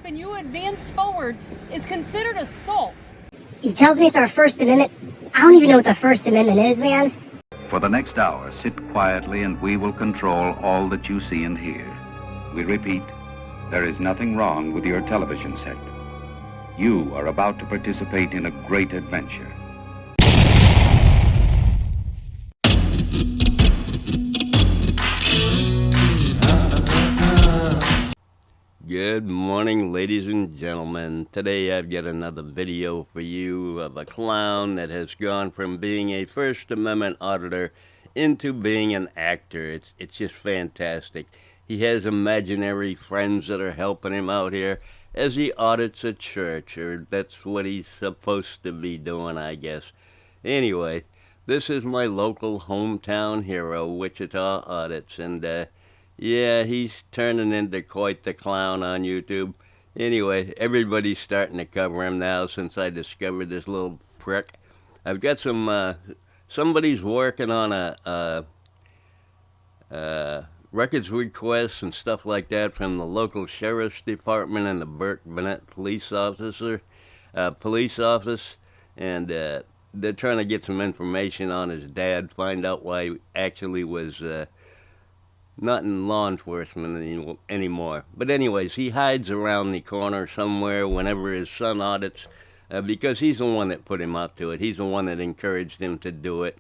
up and you advanced forward is considered assault. He tells me it's our First Amendment. I don't even know what the First Amendment is, man. For the next hour, sit quietly and we will control all that you see and hear. We repeat, there is nothing wrong with your television set. You are about to participate in a great adventure. Good morning, ladies and gentlemen. Today I've got another video for you of a clown that has gone from being a First Amendment auditor into being an actor. It's just fantastic. He has imaginary friends that are helping him out here as he audits a church, or that's what he's supposed to be doing, I guess. Anyway, this is my local hometown hero, Wichita Audits, and yeah, he's turning into quite the clown on YouTube. Anyway, everybody's starting to cover him now since I discovered this little prick. I've got some, somebody's working on a records requests and stuff like that from the local sheriff's department and the Burke-Bennett police office, and they're trying to get some information on his dad, find out why he actually was not in law enforcement anymore. But anyways, he hides around the corner somewhere whenever his son audits, because he's the one that put him up to it. He's the one that encouraged him to do it.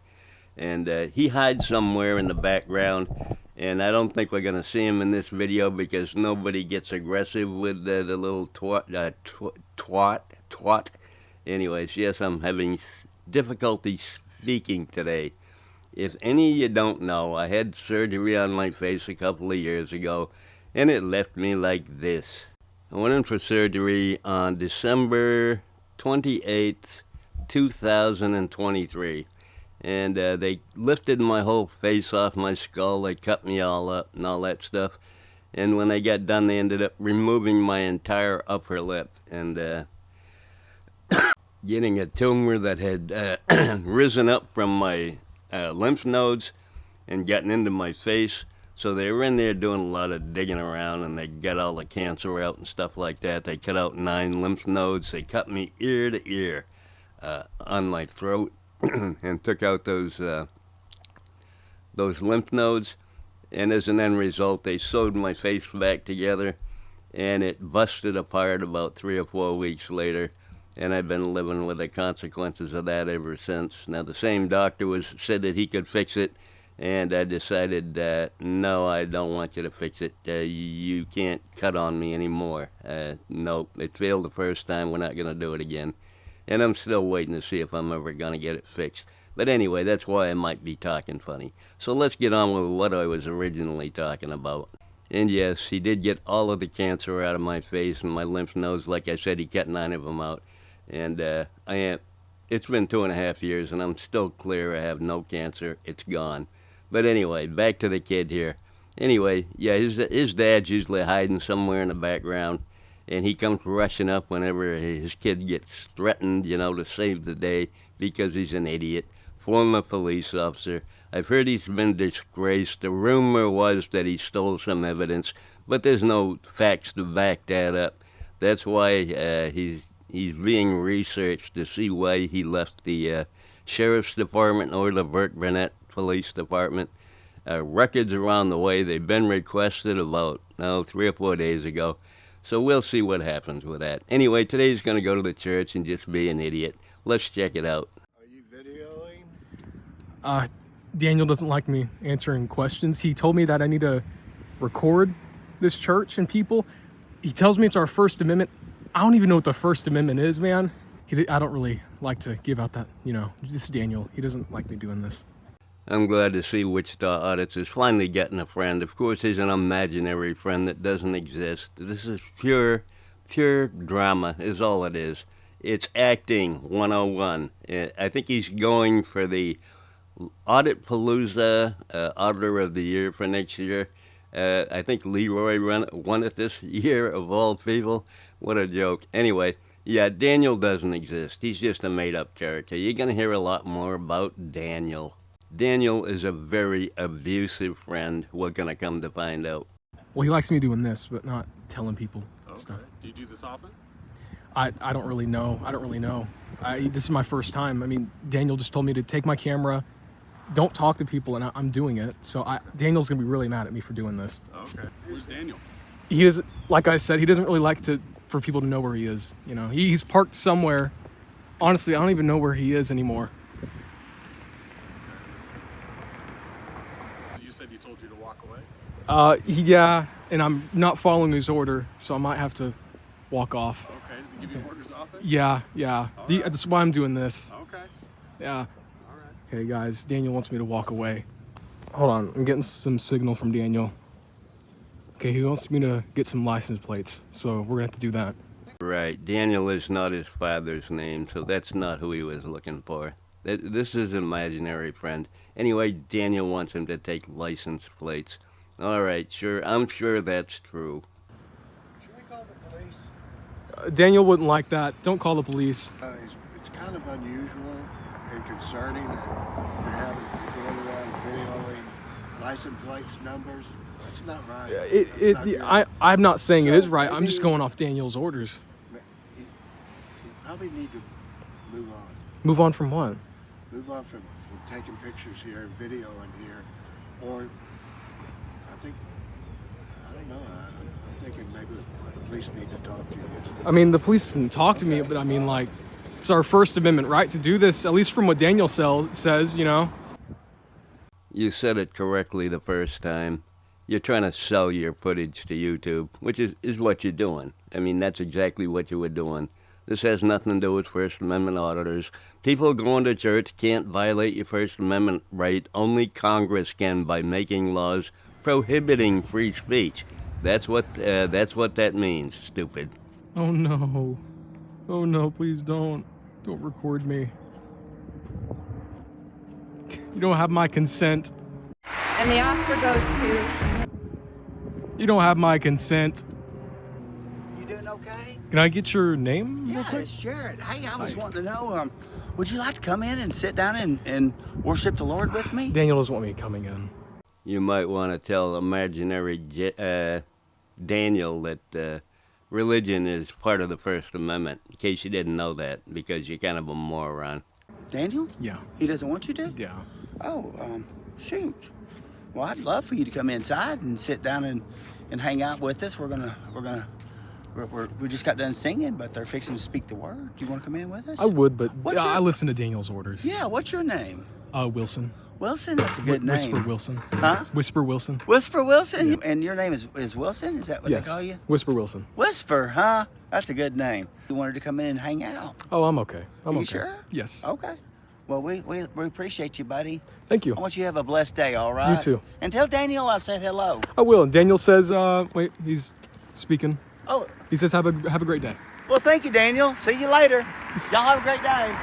And he hides somewhere in the background, and I don't think we're going to see him in this video because nobody gets aggressive with the little twat. Anyways, yes, I'm having difficulty speaking today. If any of you don't know, I had surgery on my face a couple of years ago, and it left me like this. I went in for surgery on December 28th, 2023, and they lifted my whole face off my skull. They cut me all up and all that stuff, and when they got done, they ended up removing my entire upper lip and getting a tumor that had risen up from my lymph nodes and gotten into my face. So they were in there doing a lot of digging around, and they got all the cancer out and stuff like that. They cut out 9 lymph nodes. They cut me ear to ear on my throat and took out those lymph nodes. And as an end result, they sewed my face back together, and it busted apart about 3 or 4 weeks later. And I've been living with the consequences of that ever since. Now, the same doctor said that he could fix it, and I decided that, no, I don't want you to fix it. You can't cut on me anymore. Nope, it failed the first time. We're not going to do it again. And I'm still waiting to see if I'm ever going to get it fixed. But anyway, that's why I might be talking funny. So let's get on with what I was originally talking about. And yes, he did get all of the cancer out of my face and my lymph nodes. Like I said, he cut 9 of them out. And it's been 2.5 years, and I'm still clear. I have no cancer. It's gone. But anyway, back to the kid here. Anyway, yeah, his dad's usually hiding somewhere in the background, and he comes rushing up whenever his kid gets threatened, you know, to save the day because he's an idiot. Former police officer. I've heard he's been disgraced. The rumor was that he stole some evidence, but there's no facts to back that up. That's why he's being researched to see why he left the sheriff's department or the Burke-Bennett police department. Records around the way. They've been requested about 3 or 4 days ago. So we'll see what happens with that. Anyway, today's going to go to the church and just be an idiot. Let's check it out. Are you videoing? Daniel doesn't like me answering questions. He told me that I need to record this church and people. He tells me it's our First Amendment. I don't even know what the First Amendment is, man. I don't really like to give out that, you know, this is Daniel. He doesn't like me doing this. I'm glad to see Wichita Audits is finally getting a friend. Of course, he's an imaginary friend that doesn't exist. This is pure drama is all it is. It's acting 101. I think he's going for the Audit Palooza Auditor of the Year for next year. I think Leroy won it this year, of all people. What a joke. Anyway, yeah, Daniel doesn't exist. He's just a made-up character. You're going to hear a lot more about Daniel. Daniel is a very abusive friend, we're going to come to find out. Well, he likes me doing this, but not telling people. stuff. Do you do this often? I don't really know. This is my first time. I mean, Daniel just told me to take my camera, don't talk to people, and I'm doing it. So Daniel's gonna be really mad at me for doing this. Okay. Where's Daniel? He is, like I said, he doesn't really like for people to know where he is. You know, he's parked somewhere. Honestly, I don't even know where he is anymore. You said he told you to walk away? Yeah, and I'm not following his order, so I might have to walk off. Okay. Does he give you orders often? Yeah. right. That's why I'm doing this. Okay. Yeah. All right. Okay, guys, Daniel wants me to walk away. Hold on, I'm getting some signal from Daniel. Okay, he wants me to get some license plates, so we're gonna have to do that. Right. Daniel is not his father's name, so that's not who he was looking for. This is an imaginary friend. Anyway, Daniel wants him to take license plates. All right, sure. I'm sure that's true. Should we call the police? Daniel wouldn't like that. Don't call the police. It's kind of unusual and concerning that you're going around videoing license plates, numbers. That's not right. That's not good. I'm not saying it So is right. I'm just maybe- going off Daniel's orders. You probably need to move on. Move on from what? Move on from taking pictures here and videoing here. Or, I don't know. I'm thinking maybe the police need to talk to you. I mean, the police didn't talk to me, but I mean, like, it's our First Amendment right to do this, at least from what Daniel says, you know? You said it correctly the first time. You're trying to sell your footage to YouTube, which is what you're doing. I mean, that's exactly what you were doing. This has nothing to do with First Amendment auditors. People going to church can't violate your First Amendment right. Only Congress can by making laws prohibiting free speech. That's what that means, stupid. Oh no. Oh no, please don't. Don't record me. You don't have my consent. And the Oscar goes to... You don't have my consent. You doing okay? Can I get your name real Yeah, quick? it's Jared. Hey, I was wanting to know, would you like to come in and sit down and worship the Lord with me? Daniel doesn't want me coming in. You might want to tell imaginary Daniel that religion is part of the First Amendment, in case you didn't know that, because you're kind of a moron. Daniel? Yeah. He doesn't want you to? Yeah. Oh, shoot. Well, I'd love for you to come inside and sit down and hang out with us. We just got done singing, but they're fixing to speak the word. Do you want to come in with us? I would, but What's your- I listen to Daniel's orders. Yeah, what's your name? Wilson. Wilson? That's a good name. Whisper Wilson. Huh? Whisper Wilson. Whisper Wilson? And your name is Wilson? Is that what Yes. they call you? Whisper Wilson. Whisper, huh? That's a good name. You wanted to come in and hang out. Oh, I'm okay. I'm You okay. sure? Yes. Okay. Well, we appreciate you, buddy. Thank you. I want you to have a blessed day, all right? You too. And tell Daniel I said hello. I will. And Daniel says, wait, he's speaking. Oh, He says, have a great day. well, thank you, Daniel. See you later. Y'all have a great day.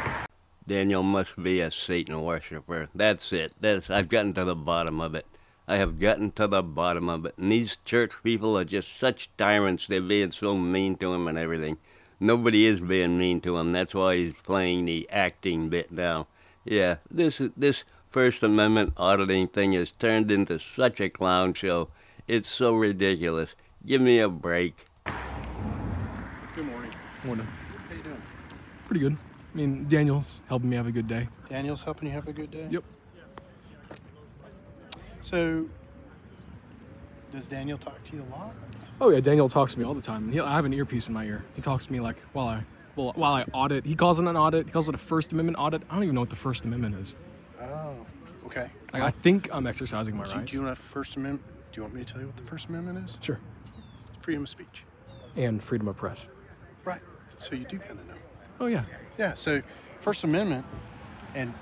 Daniel must be a Satan worshiper. That's it. I've gotten to the bottom of it. I have gotten to the bottom of it. And these church people are just such tyrants. They're being so mean to him and everything. Nobody is being mean to him. That's why he's playing the acting bit now. Yeah, this First Amendment auditing thing has turned into such a clown show. It's so ridiculous. Give me a break. Good morning. Morning. How you doing? Pretty good. I mean, Daniel's helping me have a good day. Daniel's helping you have a good day? Yep. So, does Daniel talk to you a lot? Oh yeah, Daniel talks to me all the time. I have an earpiece in my ear. He talks to me like while I audit. He calls it an audit. He calls it a First Amendment audit. I don't even know what the First Amendment is. Oh, okay. Like, I think I'm exercising my Do rights. you want Do you want me to tell you what the First Amendment is? Sure. Freedom of speech. And freedom of press. Right. So you do kind of know. Oh yeah. Yeah. So First Amendment,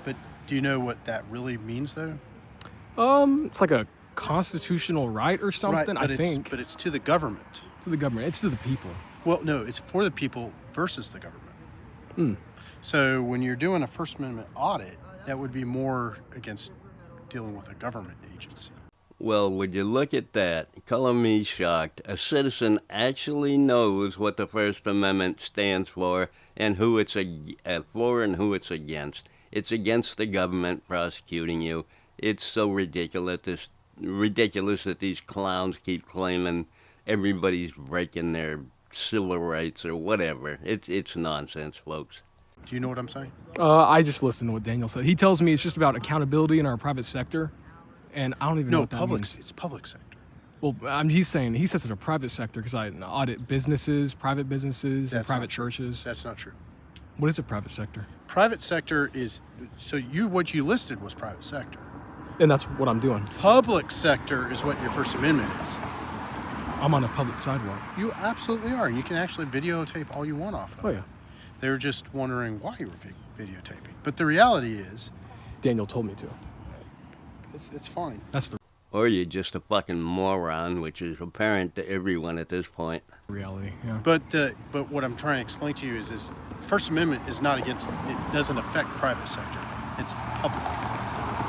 but do you know what that really means though? It's like a constitutional right or something. Right, I think but it's to the government. to the government. It's to the people. Well, no, it's for the people versus the government. Hmm. So when you're doing a First Amendment audit, that would be more against dealing with a government agency. Well, would you look at that? Color me shocked. A citizen actually knows what the First Amendment stands for and who it's for and who it's against. It's against the government prosecuting you. It's so ridiculous that these clowns keep claiming everybody's breaking their civil rights or whatever. It's nonsense, folks. Do you know what I'm saying? I just listened to what Daniel said. He tells me it's just about accountability in our private sector, and I don't even know No, what that public. means. It's public sector. Well, he says it's a private sector because I audit businesses, private businesses, and That's private not true. churches. That's not true. What is a private sector? Private sector is, so what you listed was private sector. And that's what I'm doing. Public sector is what your First Amendment is. I'm on a public sidewalk. You absolutely are. And you can actually videotape all you want off of it. Oh, yeah. They're just wondering why you were videotaping. But the reality is, Daniel told me to. it's fine. That's the Or you're just a fucking moron, which is apparent to everyone at this point. reality, yeah. But what I'm trying to explain to you is First Amendment is not against, it doesn't affect private sector. It's public.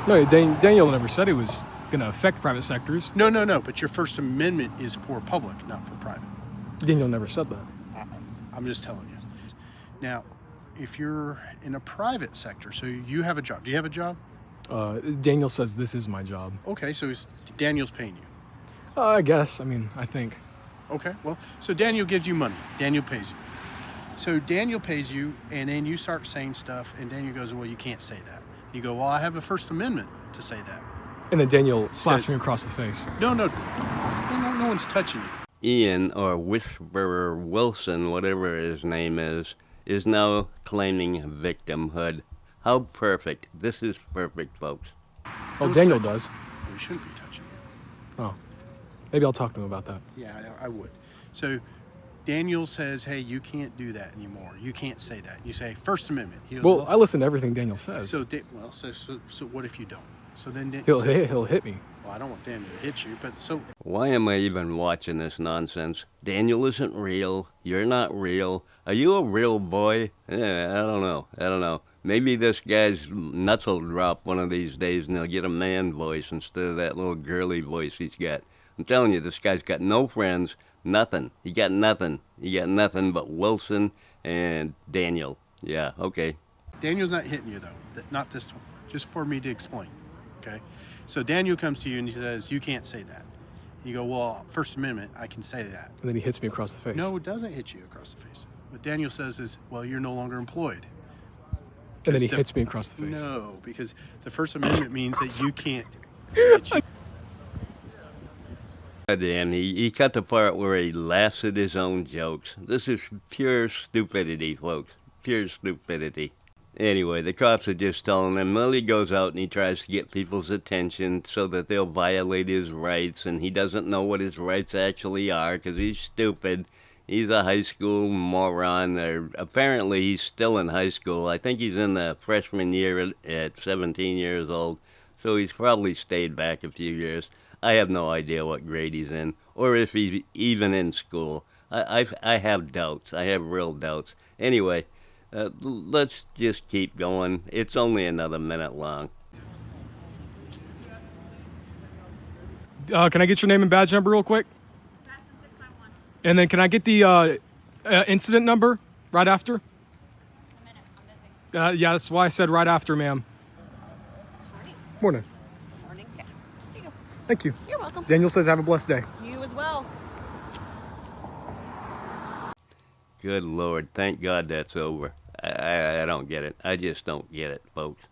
No, Daniel never said it was going to affect private sectors. No. But your First Amendment is for public, not for private. Daniel never said that. I'm just telling you. Now, if you're in a private sector, so you have a job. Do you have a job? Daniel says this is my job. Okay, so Daniel's paying you. I guess. I think. Okay, well, so Daniel gives you money. Daniel pays you. So Daniel pays you, and then you start saying stuff, and Daniel goes, well, you can't say that. You go, well, I have a First Amendment to say that. And then Daniel slaps me across the face. No one's touching you. Ian, or Whisperer Wilson, whatever his name is now claiming victimhood. How perfect. This is perfect, folks. Oh, Daniel does. Well, he shouldn't be touching you. Oh. Maybe I'll talk to him about that. Yeah, I would. So Daniel says, hey, you can't do that anymore. You can't say that. You say, First Amendment. He goes, Well, I listen to everything Daniel says. So what if you don't? So then He'll hit me. Well, I don't want Daniel to hit you, but so Why am I even watching this nonsense? Daniel isn't real. You're not real. Are you a real boy? I don't know. Maybe this guy's nuts will drop one of these days and he'll get a man voice instead of that little girly voice he's got. I'm telling you, this guy's got no friends, nothing. He got nothing but Wilson and Daniel. Yeah, okay. Daniel's not hitting you though. Not this one. Just for me to explain. Okay? So Daniel comes to you and he says, you can't say that. You go, well, First Amendment, I can say that. And then he hits me across the face. No, it doesn't hit you across the face. What Daniel says is, well, you're no longer employed. And then he hits me across the face. No, because the First Amendment means that you can't hit you. Damn, he cut the part where he laughs at his own jokes. This is pure stupidity, folks. Pure stupidity. Anyway, the cops are just telling him, well, he goes out and he tries to get people's attention so that they'll violate his rights, and he doesn't know what his rights actually are because he's stupid. He's a high school moron. Apparently, he's still in high school. I think he's in the freshman year at 17 years old, so he's probably stayed back a few years. I have no idea what grade he's in, or if he's even in school. I have doubts. I have real doubts. Anyway, let's just keep going. It's only another minute long. Can I get your name and badge number real quick? And then can I get the incident number right after? Yeah, that's why I said right after, ma'am. Morning. Morning. Yeah. Here you go. Thank you. You're welcome. Daniel says have a blessed day. You as well. Good Lord, thank God that's over. I don't get it. I just don't get it, folks.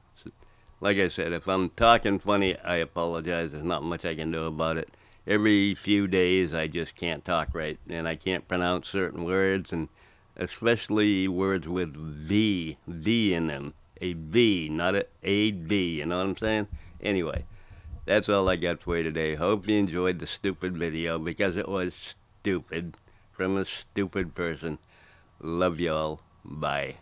Like I said, if I'm talking funny, I apologize. There's not much I can do about it. Every few days, I just can't talk right, and I can't pronounce certain words, and especially words with V in them. A V, not a D, you know what I'm saying? Anyway, that's all I got for you today. Hope you enjoyed the stupid video, because it was stupid from a stupid person. Love y'all. Bye.